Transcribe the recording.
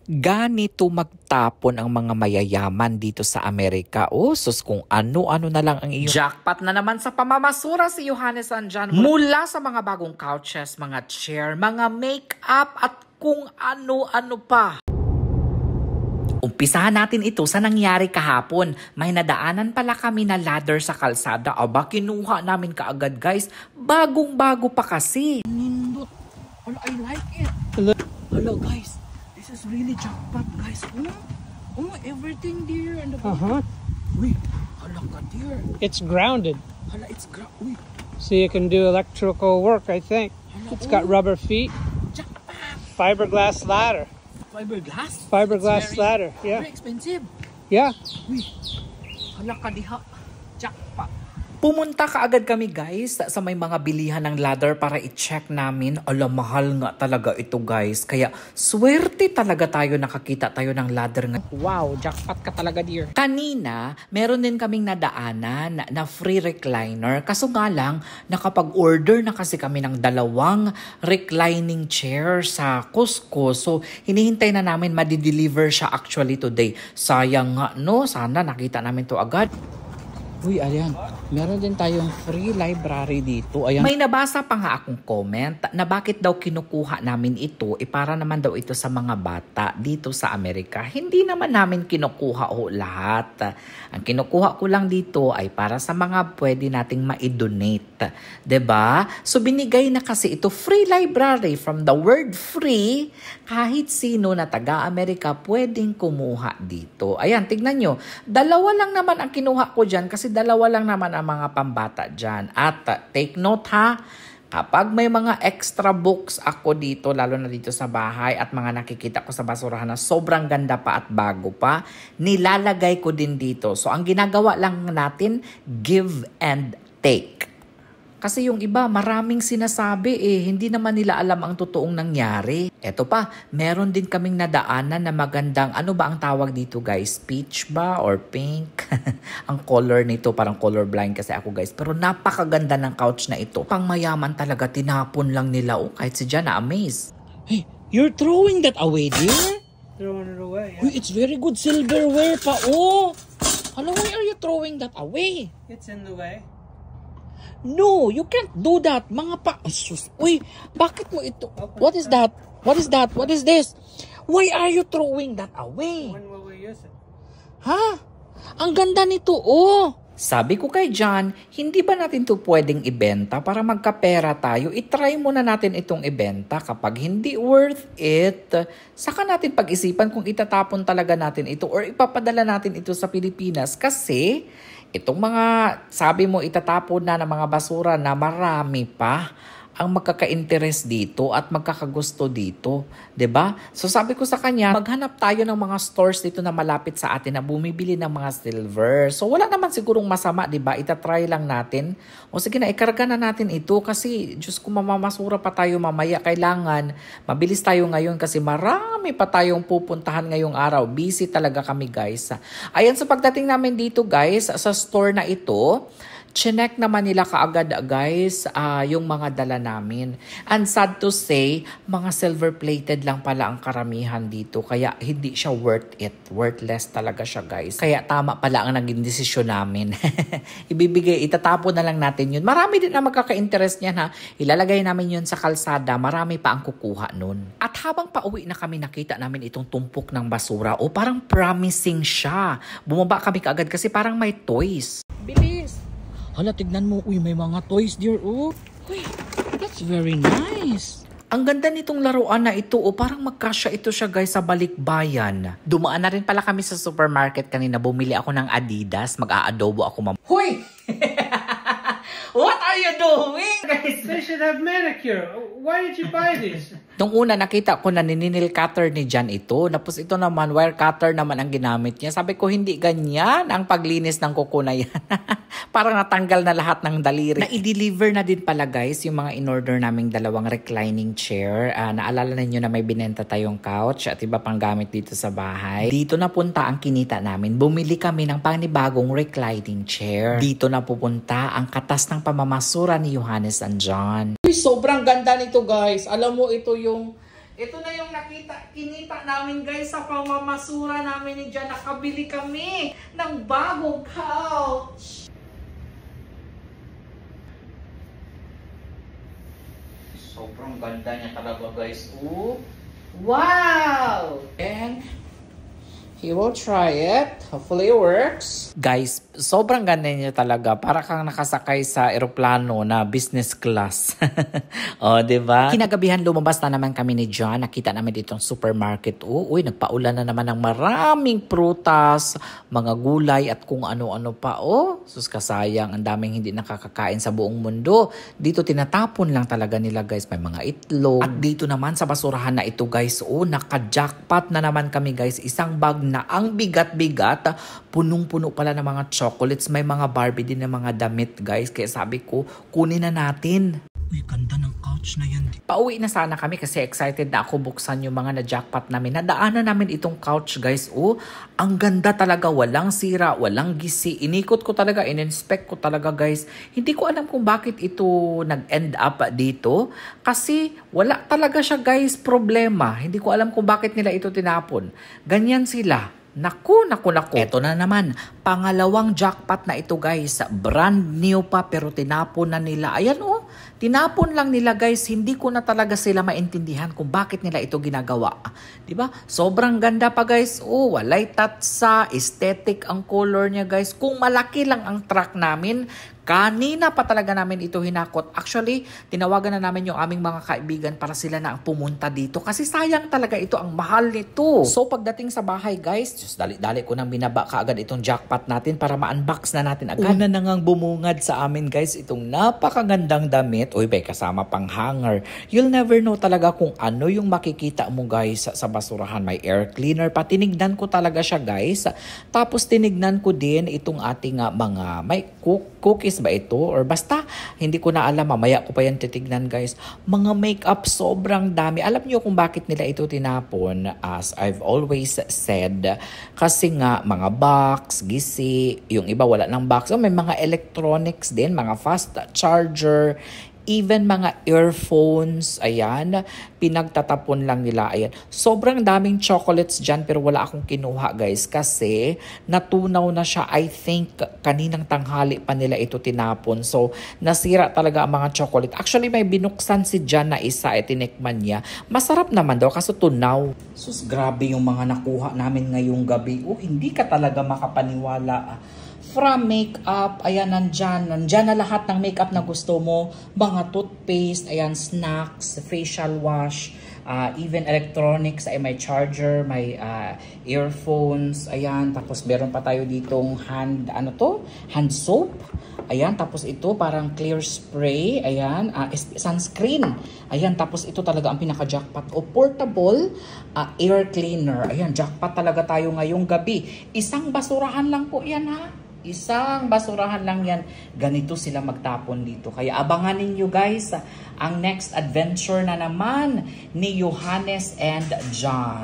Ganito magtapon ang mga mayayaman dito sa Amerika. O, sus, kung ano-ano na lang ang iyong... Jackpot na naman sa pamamasura si Johannes Andyan. Mula sa mga bagong couches, mga chair, mga make-up at kung ano-ano pa. Umpisahan natin ito sa nangyari kahapon. May nadaanan pala kami na ladder sa kalsada. Aba, kinuha namin kaagad guys. Bagong-bago pa kasi. Nindot. Hello, I like it. Hello guys. This is really jackpot, guys. Oh, everything there and the Uy, hala ka there. It's grounded. Hala, it's grounded. So you can do electrical work, I think. Hala, it's got rubber feet. Jackpot. Fiberglass ladder. Fiberglass? Fiberglass ladder, yeah. Very expensive. Yeah. Uy, hala ka diha. Jackpot. Pumunta kaagad kami guys sa may mga bilihan ng ladder para i-check namin. Ala, mahal nga talaga ito guys. Kaya swerte talaga tayo nakakita tayo ng ladder nga. Wow, jackpot ka talaga dear. Kanina, meron din kaming nadaanan na free recliner. Kaso nga lang, nakapag-order na kasi kami ng 2 reclining chair sa Costco. So, hinihintay na namin madi-deliver siya actually today. Sayang nga no, sana nakita namin to agad. Uy, ayan. Meron din tayong free library dito. Ayan. May nabasa pa nga akong comment na bakit daw kinukuha namin ito para naman daw ito sa mga bata dito sa Amerika. Hindi naman namin kinukuha o lahat. Ang kinukuha ko lang dito ay para sa mga pwede nating ma-donate. 'Di ba? So binigay na kasi ito free library. From the word free, kahit sino na taga-Amerika pwedeng kumuha dito. Ayan, tignan nyo. 2 lang naman ang kinuha ko dyan kasi 2 lang naman ang mga pambata dyan. At take note ha, kapag may mga extra books ako dito, lalo na dito sa bahay at mga nakikita ko sa basurahan na sobrang ganda pa at bago pa, nilalagay ko din dito. So ang ginagawa lang natin, give and take. Kasi yung iba, maraming sinasabi hindi naman nila alam ang totoong nangyari. Eto pa, meron din kaming nadaanan na magandang, ano ba ang tawag dito guys? Peach ba or pink? Ang color nito, parang color blind kasi ako guys. Pero napakaganda ng couch na ito. Pang mayaman talaga, tinapon lang nila. Kahit si Jan na-amaze. Hey, you're throwing that away dear? Throwing it away, yeah. Uy, it's very good silverware pa. Hello, why are you throwing that away? It's in the way. No, you can't do that. Mga pa... Uy, bakit mo ito? What is that? What is that? What is this? Why are you throwing that away? When will we use it? Ha? Ang ganda nito, Sabi ko kay John, hindi ba natin to pwedeng ibenta para magkapera tayo? I-try muna natin itong ibenta. Kapag hindi worth it, saka natin pag-isipan kung itatapon talaga natin ito or ipapadala natin ito sa Pilipinas. Kasi itong mga, sabi mo, itatapon na ng mga basura na marami pa ang magkaka-interest dito at magkakagusto dito. 'Di ba? So sabi ko sa kanya, maghanap tayo ng mga stores dito na malapit sa atin na bumibili ng mga silver. So wala naman sigurong masama, 'di ba? Itatry lang natin. O sige na, ikarga na natin ito kasi Diyos ko, mamamasura pa tayo mamaya. Kailangan mabilis tayo ngayon kasi marami pa tayong pupuntahan ngayong araw. Busy talaga kami guys. Ayan, sa pagdating namin dito guys, sa store na ito, chinek naman nila kaagad guys yung mga dala namin. And sad to say, mga silver-plated lang pala ang karamihan dito. Kaya hindi siya worth it. Worthless talaga siya guys. Kaya tama pala ang naging desisyon namin. Itatapon na lang natin yun. Marami din na magkaka-interest niyan ha. Ilalagay namin yun sa kalsada. Marami pa ang kukuha nun. At habang pauwi na kami, nakita namin itong tumpok ng basura. Parang promising siya. Bumaba kami kaagad kasi parang may toys. Bilis! Hala, tignan mo. Uy, may mga toys dear. Uy, that's very nice. Ang ganda nitong laruan na ito. Parang magkasya ito siya guys sa balikbayan. Dumaan na rin pala kami sa supermarket kanina. Bumili ako ng Adidas. Mag-aadobo ako Huy! What are you doing? They should have manicure. Why did you buy this? Nung una nakita ko na ninil cutter ni Jan ito. Tapos ito naman, wire cutter naman ang ginamit niya. Sabi ko, hindi ganyan ang paglinis ng kuko na yan. Parang natanggal na lahat ng daliri. Na-i-deliver na din pala guys yung mga in-order naming 2 reclining chair. Naalala ninyo na may binenta tayong couch at iba pang gamit dito sa bahay. Dito na punta ang kinita namin. Bumili kami ng panibagong reclining chair. Dito na pupunta ang katas ng pamamasura ni Johannes Andyan. Sobrang ganda nito guys. Alam mo, ito yung Ito na yung kinita namin guys sa pamamasura namin ni John. Nakabili kami ng bagong couch. Sobrang ganda niya talaga guys. Ooh. Wow! And he will try it. Hopefully it works. Guys, sobrang ganda niya talaga. Para kang nakasakay sa eroplano na business class. O, diba? Kinagabihan lumabas na naman kami ni John. Nakita namin ditong supermarket. Uy, nagpaulan na naman ng maraming prutas, mga gulay at kung ano-ano pa. Sus kasayang. Ang daming hindi nakakakain sa buong mundo. Dito tinatapon lang talaga nila guys. May mga itlog. At dito naman sa basurahan na ito guys. Naka-jackpot na naman kami guys. Isang bag na ang bigat-bigat, punong-puno pala ng mga chocolates, may mga Barbie din ng mga damit guys, kaya sabi ko, kunin na natin. Uy, ganda ng couch na yan. Pauwi na sana kami kasi excited na ako buksan yung mga na-jackpot namin. Nadaanan namin itong couch guys. Ang ganda talaga, walang sira, walang gisi. Inikot ko talaga, in-inspect ko talaga guys. Hindi ko alam kung bakit ito nag-end up dito. Kasi wala talaga siya guys problema. Hindi ko alam kung bakit nila ito tinapon. Ganyan sila. Naku. Ito na naman, pangalawang jackpot na ito guys. Brand new pa pero tinapon na nila. Ayan tinapon lang nila guys. Hindi ko na talaga sila maintindihan kung bakit nila ito ginagawa. Diba? Sobrang ganda pa guys. Walay tatsa, aesthetic ang color niya guys. Kung malaki lang ang truck namin, kanina pa talaga namin ito hinakot. Actually, tinawagan na namin yung aming mga kaibigan para sila na ang pumunta dito. Kasi sayang talaga ito, ang mahal nito. So pagdating sa bahay guys, just dali-dali ko nang binaba kaagad itong jackpot natin para ma-unbox na natin agad. Una na ngang bumungad sa amin guys itong napakagandang damit. Uy, kasama pang hanger. You'll never know talaga kung ano yung makikita mo guys sa basurahan. May air cleaner pa. Tinignan ko talaga siya guys. Tapos tinignan ko din itong ating mga may cookies ba ito? Or basta, hindi ko na alam. Mamaya ko pa yan titignan guys. Mga makeup sobrang dami. Alam niyo kung bakit nila ito tinapon? As I've always said, kasi nga mga box, gisi, yung iba wala ng box. May mga electronics din, mga fast charger, even mga earphones, ayan, pinagtatapon lang nila, ayan. Sobrang daming chocolates dyan pero wala akong kinuha guys kasi natunaw na siya. I think kaninang tanghali pa nila ito tinapon. So, nasira talaga ang mga chocolate. Actually, may binuksan si Jan na isa, tinikman niya. Masarap naman daw kasi tunaw. Sus, grabe yung mga nakuha namin ngayong gabi. Hindi ka talaga makapaniwala. From makeup, ayan, nandyan na lahat ng makeup na gusto mo. Mga toothpaste, ayan, snacks, facial wash, even electronics, ay may charger, may earphones, ayan. Tapos meron pa tayo ditong hand soap. Ayan, tapos ito parang clear spray, ayan, sunscreen. Ayan, tapos ito talaga ang pinaka-jackpot. Portable air cleaner. Ayan, jackpot talaga tayo ngayong gabi. Isang basurahan lang po yan ha. Isang basurahan lang yan. Ganito sila magtapon dito. Kaya abangan ninyo guys ang next adventure na naman ni Johannes and John.